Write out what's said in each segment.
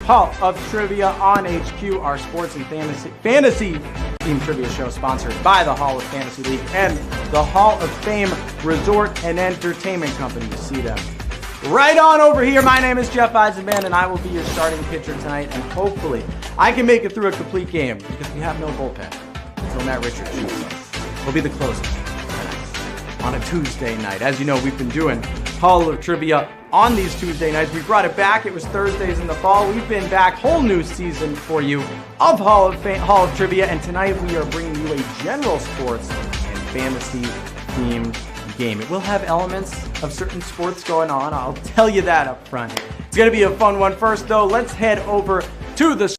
Hall of Trivia on HQ, our sports and fantasy team trivia show sponsored by the Hall of Fantasy League and the Hall of Fame Resort and Entertainment Company. You see them right on over here. My name is Jeff Eisenband, and I will be your starting pitcher tonight, and hopefully I can make it through a complete game because we have no bullpen until Matt Richards shows up. We'll be the closer on a Tuesday night. As you know, we've been doing Hall of Trivia on these Tuesday nights. We brought it back. It was Thursdays in the fall. We've been back, whole new season for you of Hall of Trivia, and tonight we are bringing you a general sports and fantasy themed game. It will have elements of certain sports going on. I'll tell you that up front. It's going to be a fun one. First, though, let's head over to the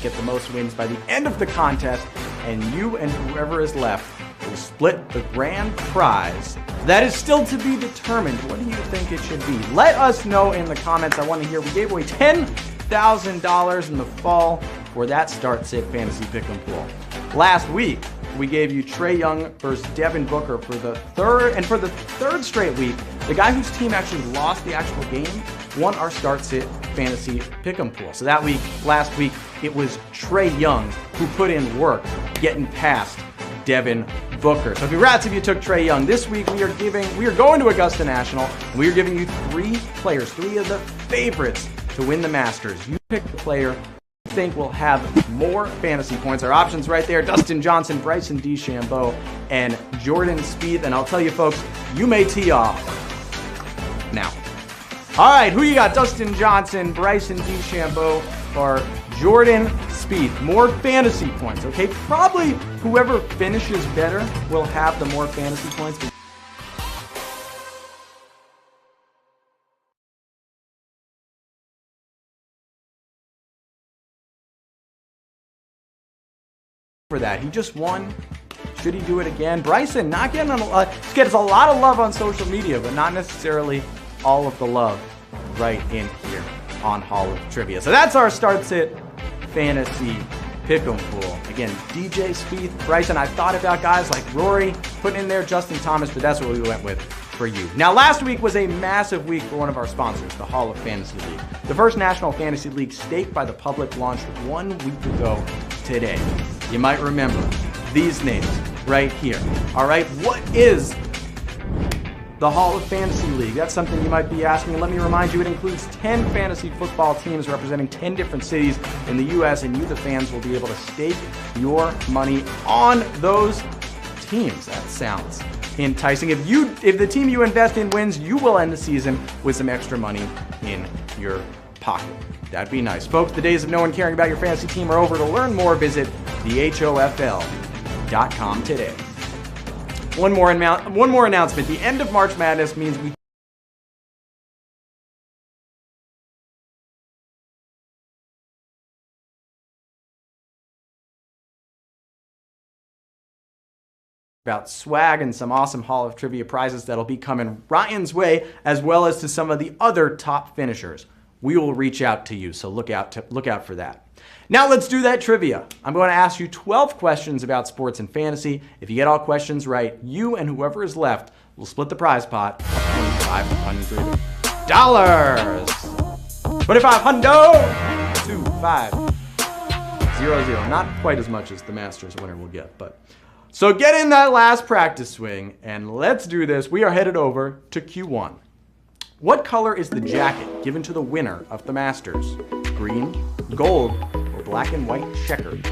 get the most wins by the end of the contest, and you and whoever is left will split the grand prize. That is still to be determined. What do you think it should be? Let us know in the comments. I want to hear. We gave away $10,000 in the fall for that Start Sit Fantasy Pick'em Pool. Last week, we gave you Trae Young versus Devin Booker for the third straight week. The guy whose team actually lost the actual game won our Start Sit Fantasy Pick'em Pool. So last week, it was Trae Young who put in work getting past Devin Booker. So congrats if you took Trae Young. This week we are going to Augusta National, and we are giving you three players, three of the favorites to win the Masters. You pick the player you think will have more fantasy points. Our options right there: Dustin Johnson, Bryson DeChambeau, and Jordan Spieth. And I'll tell you folks, you may tee off now. All right, who you got? Dustin Johnson, Bryson DeChambeau, or Jordan Spieth? More fantasy points, okay? Probably whoever finishes better will have the more fantasy points. For that, he just won. Should he do it again? Bryson not getting gets a lot of love on social media, but not necessarily all of the love right in here on Hall of Trivia. So that's our Start Sit Fantasy Pick'em Pool. Again, DJ Spieth, Bryson. I thought about guys like Rory, putting in there Justin Thomas, but that's what we went with for you. Now, last week was a massive week for one of our sponsors, the Hall of Fantasy League. The first National Fantasy League staked by the public launched 1 week ago today. You might remember these names right here. All right, what is the Hall of Fantasy League? That's something you might be asking. And let me remind you, it includes 10 fantasy football teams representing 10 different cities in the U.S., and you, the fans, will be able to stake your money on those teams. That sounds enticing. If the team you invest in wins, you will end the season with some extra money in your pocket. That'd be nice. Folks, the days of no one caring about your fantasy team are over. To learn more, visit thehofl.com today. One more announcement. The end of March Madness means we about swag and some awesome Hall of Trivia prizes that'll be coming Ryan's way, as well as to some of the other top finishers. We will reach out to you, so look out for that. Now let's do that trivia. I'm going to ask you 12 questions about sports and fantasy. If you get all questions right, you and whoever is left will split the prize pot of $2,500. $2,500. Not quite as much as the Masters winner will get, but so get in that last practice swing and let's do this. We are headed over to Q1. What color is the jacket given to the winner of the Masters? Green, gold, or black and white checkered?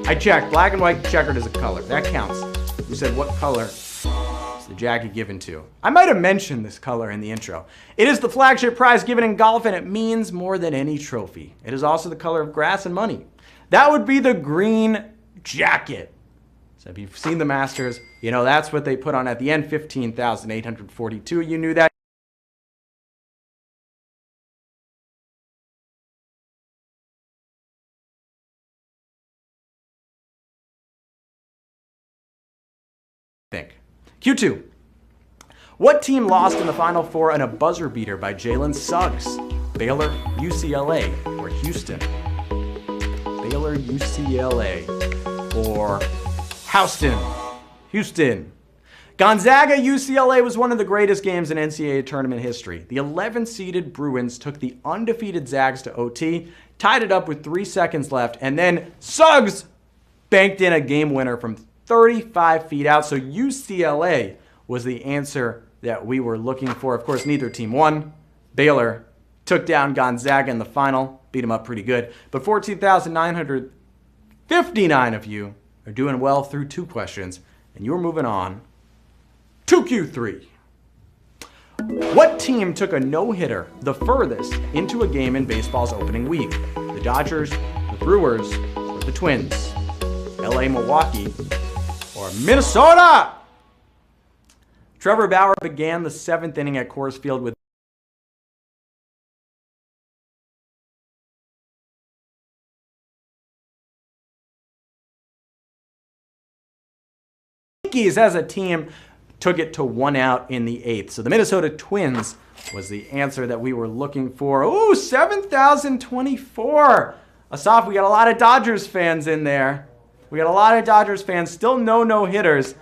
I checked. Black and white checkered is a color. That counts. You said what color is the jacket given to? I might have mentioned this color in the intro. It is the flagship prize given in golf, and it means more than any trophy. It is also the color of grass and money. That would be the green jacket. So if you've seen the Masters, you know that's what they put on at the end, 15,842. You knew that. Q2. What team lost in the Final Four on a buzzer beater by Jalen Suggs? Baylor, UCLA, or Houston? Baylor, UCLA, or Houston. Gonzaga UCLA was one of the greatest games in NCAA tournament history. The 11th-seeded Bruins took the undefeated Zags to OT, tied it up with 3 seconds left, and then Suggs banked in a game winner from 35 feet out. So UCLA was the answer that we were looking for. Of course, neither team won. Baylor took down Gonzaga in the final, beat them up pretty good. But 14,959 of you are doing well through 2 questions, and you're moving on to Q3. What team took a no-hitter the furthest into a game in baseball's opening week? The Dodgers, the Brewers, or the Twins? LA, Milwaukee, or Minnesota? Trevor Bauer began the 7th inning at Coors Field with Yankees as a team took it to 1 out in the 8th. So the Minnesota Twins was the answer that we were looking for. Ooh, 7,024. Asaf, we got a lot of Dodgers fans in there. We got a lot of Dodgers fans. Still no-hitters.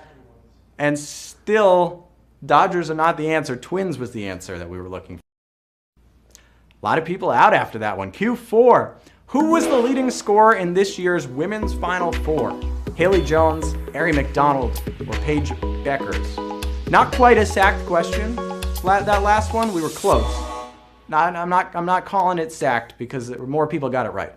And still, Dodgers are not the answer. Twins was the answer that we were looking for. A lot of people out after that one. Q4. Who was the leading scorer in this year's Women's Final Four? Haley Jones, Aari McDonald, or Paige Bueckers? Not quite a sacked question. That last one, we were close. I'm not calling it sacked because more people got it right.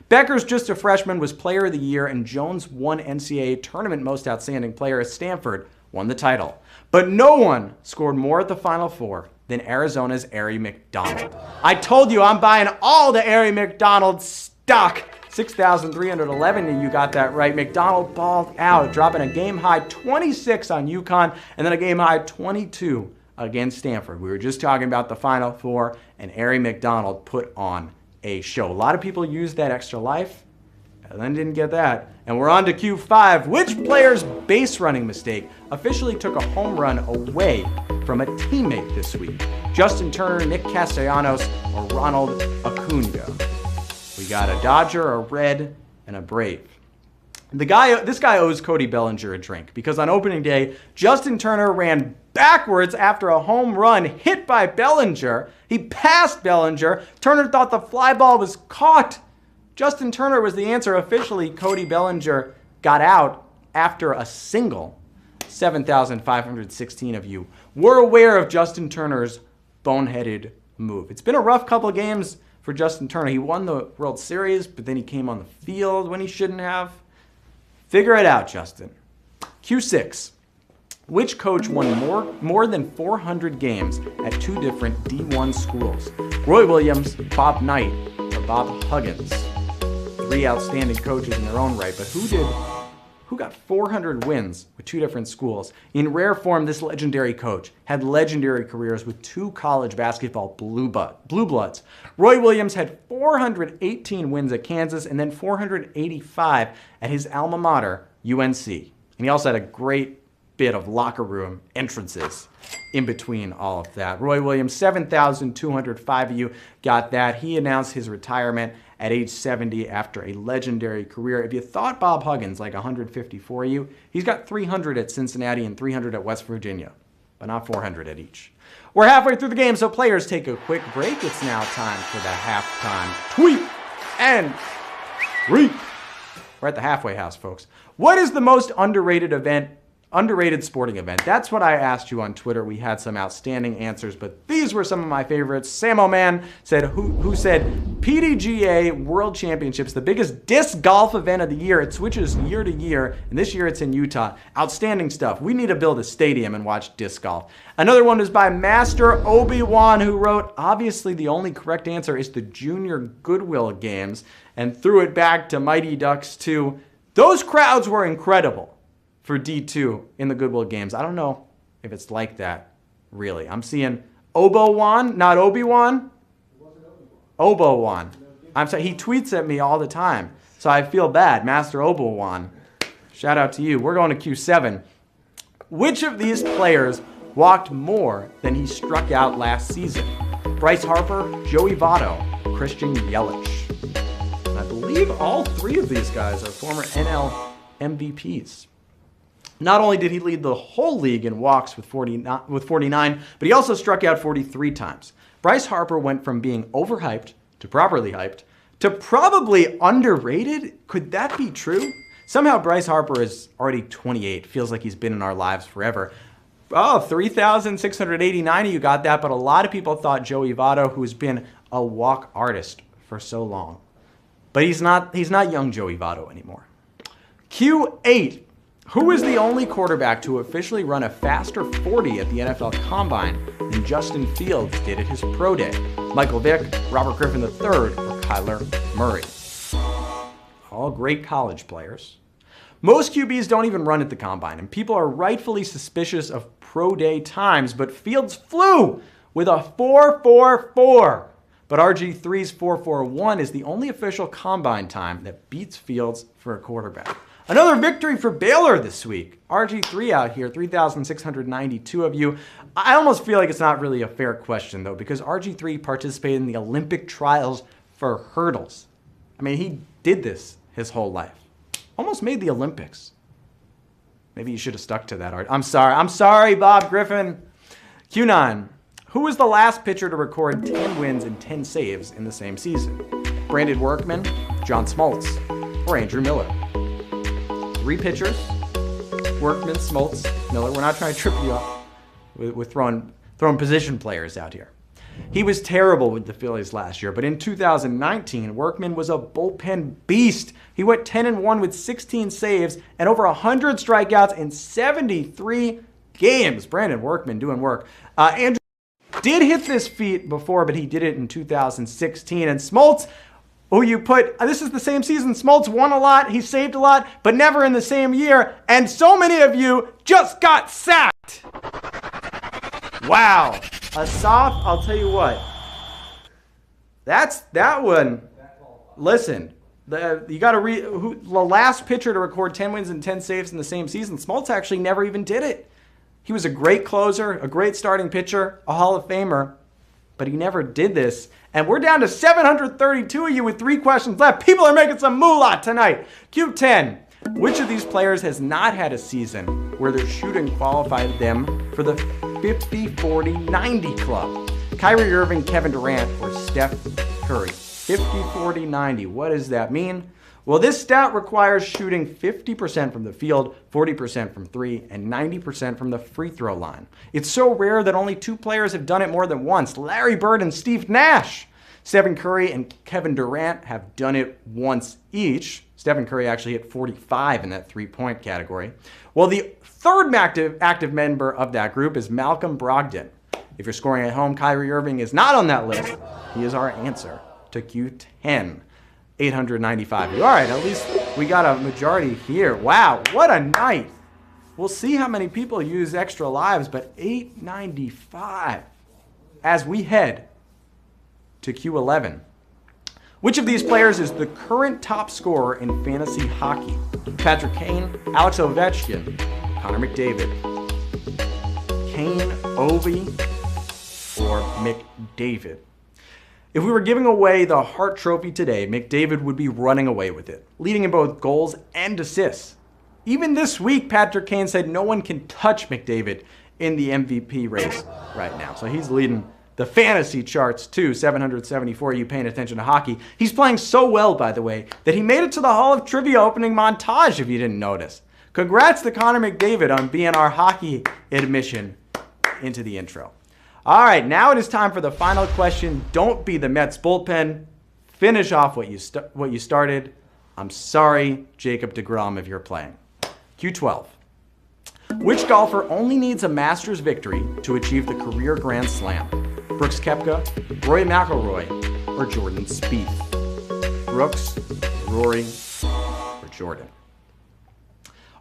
Bueckers, just a freshman, was Player of the Year, and Jones won NCAA Tournament Most Outstanding Player as Stanford won the title. But no one scored more at the Final Four than Arizona's Aari McDonald. I told you I'm buying all the Aari McDonald stock. 6,311, and you got that right. McDonald balled out, dropping a game-high 26 on UConn, and then a game-high 22 against Stanford. We were just talking about the Final Four, and Aari McDonald put on a show. A lot of people used that extra life, and then didn't get that. And we're on to Q5. Which player's base running mistake officially took a home run away from a teammate this week? Justin Turner, Nick Castellanos, or Ronald Acuna? We got a Dodger, a Red, and a Brave. This guy owes Cody Bellinger a drink because on opening day, Justin Turner ran backwards after a home run hit by Bellinger. He passed Bellinger. Turner thought the fly ball was caught. Justin Turner was the answer. Officially, Cody Bellinger got out after a single. 7,516 of you were aware of Justin Turner's boneheaded move. It's been a rough couple of games for Justin Turner. He won the World Series, but then he came on the field when he shouldn't have. Figure it out, Justin. Q6. Which coach won more than 400 games at 2 different D1 schools? Roy Williams, Bob Knight, or Bob Huggins? 3 outstanding coaches in their own right, but who got 400 wins with 2 different schools? In rare form, this legendary coach had legendary careers with 2 college basketball blue bloods. Roy Williams had 418 wins at Kansas and then 485 at his alma mater, UNC. And he also had a great bit of locker room entrances in between all of that. Roy Williams, 7,205 of you got that. He announced his retirement at age 70 after a legendary career. If you thought Bob Huggins like 154 of you, he's got 300 at Cincinnati and 300 at West Virginia, but not 400 at each. We're halfway through the game, so players take a quick break. It's now time for the halftime tweet and treat. We're at the halfway house, folks. What is the most underrated sporting event? That's what I asked you on Twitter. We had some outstanding answers, but these were some of my favorites. Sam O'Man said, who said PDGA World Championships, the biggest disc golf event of the year. It switches year to year, and this year it's in Utah. Outstanding stuff. We need to build a stadium and watch disc golf. Another one was by Master Obi-Wan, who wrote, obviously the only correct answer is the Junior Goodwill Games, and threw it back to Mighty Ducks 2. Those crowds were incredible for D2 in the Goodwill Games. I don't know if it's like that, really. I'm seeing Obo-Wan, not Obi-Wan. Obo-Wan. I'm sorry, he tweets at me all the time, so I feel bad. Master Obo-Wan. Shout out to you. We're going to Q7. Which of these players walked more than he struck out last season? Bryce Harper, Joey Votto, Christian Yelich. I believe all 3 of these guys are former NL MVPs. Not only did he lead the whole league in walks with 49, but he also struck out 43 times. Bryce Harper went from being overhyped to properly hyped to probably underrated. Could that be true? Somehow Bryce Harper is already 28. Feels like he's been in our lives forever. Oh, 3,689 of you got that, but a lot of people thought Joey Votto, who's been a walk artist for so long. But he's not young Joey Votto anymore. Q8. Who is the only quarterback to officially run a faster 40 at the NFL Combine than Justin Fields did at his pro day? Michael Vick, Robert Griffin III, or Kyler Murray? All great college players. Most QBs don't even run at the Combine, and people are rightfully suspicious of pro day times, but Fields flew with a 4.44. But RG3's 4.41 is the only official Combine time that beats Fields for a quarterback. Another victory for Baylor this week. RG3 out here, 3,692 of you. I almost feel like it's not really a fair question, though, because RG3 participated in the Olympic trials for hurdles. I mean, he did this his whole life. Almost made the Olympics. Maybe you should have stuck to that, Art. I'm sorry, Bob Griffin. Q9. Who was the last pitcher to record 10 wins and 10 saves in the same season? Brandon Workman, John Smoltz, or Andrew Miller? 3 pitchers, Workman, Smoltz, Miller. We're not trying to trip you up with throwing position players out here. He was terrible with the Phillies last year, but in 2019, Workman was a bullpen beast. He went 10-1 with 16 saves and over 100 strikeouts in 73 games. Brandon Workman doing work. Andrew did hit this feat before, but he did it in 2016. And Smoltz, who you put, this is the same season. Smoltz won a lot, he saved a lot, but never in the same year. And so many of you just got sacked. Wow. I'll tell you what. That one. Listen, you got to read the last pitcher to record 10 wins and 10 saves in the same season. Smoltz actually never even did it. He was a great closer, a great starting pitcher, a Hall of Famer, but he never did this. And we're down to 732 of you with 3 questions left. People are making some moolah tonight. Q10. Which of these players has not had a season where their shooting qualified them for the 50-40-90 club? Kyrie Irving, Kevin Durant, or Steph Curry? 50-40-90. What does that mean? Well, this stat requires shooting 50% from the field, 40% from 3, and 90% from the free throw line. It's so rare that only 2 players have done it more than once, Larry Bird and Steve Nash. Stephen Curry and Kevin Durant have done it once each. Stephen Curry actually hit 45 in that 3-point category. Well, the third active member of that group is Malcolm Brogdon. If you're scoring at home, Kyrie Irving is not on that list. He is our answer to Q10. 895. All right, at least we got a majority here. Wow, what a night. We'll see how many people use extra lives, but 895 as we head to Q11. Which of these players is the current top scorer in fantasy hockey? Patrick Kane, Alex Ovechkin, Connor McDavid. Kane, Ovi, or McDavid? If we were giving away the Hart Trophy today, McDavid would be running away with it, leading in both goals and assists. Even this week, Patrick Kane said no one can touch McDavid in the MVP race right now. So he's leading the fantasy charts too, 774, you paying attention to hockey. He's playing so well, by the way, that he made it to the Hall of Trivia opening montage, if you didn't notice. Congrats to Connor McDavid on being our hockey admission into the intro. All right, now it is time for the final question. Don't be the Mets bullpen. Finish off what you started. I'm sorry, Jacob deGrom, if you're playing. Q12. Which golfer only needs a Masters victory to achieve the career Grand Slam? Brooks Koepka, Rory McIlroy, or Jordan Spieth? Brooks, Rory, or Jordan?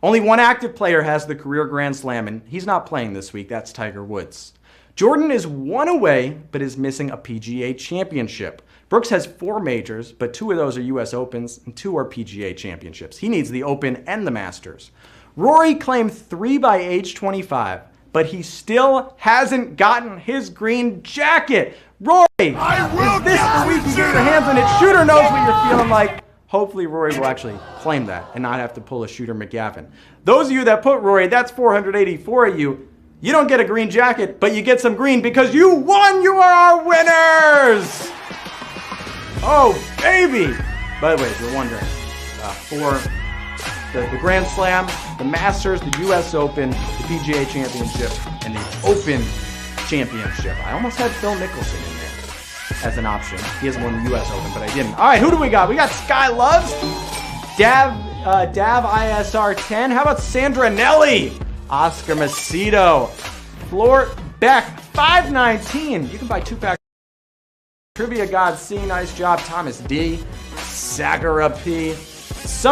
Only one active player has the career Grand Slam, and he's not playing this week. That's Tiger Woods. Jordan is 1 away, but is missing a PGA championship. Brooks has 4 majors, but 2 of those are US Opens and 2 are PGA championships. He needs the Open and the Masters. Rory claimed 3 by age 25, but he still hasn't gotten his green jacket. Rory, is this the week you get your hands on it? Shooter knows what you're feeling like. Hopefully Rory will actually claim that and not have to pull a Shooter McGavin. Those of you that put Rory, that's 484 of you. You don't get a green jacket, but you get some green because you won! You are our winners! Oh, baby! By the way, if you're wondering, for the Grand Slam, the Masters, the U.S. Open, the PGA Championship, and the Open Championship. I almost had Phil Mickelson in there as an option. He hasn't won the U.S. Open, but I didn't. All right, who do we got? We got Sky Loves, Dav ISR 10. How about Sandra Nelly? Oscar Macedo, Floor Beck 519. You can buy 2-pack. Trivia God C, nice job. Thomas D, Sagara P.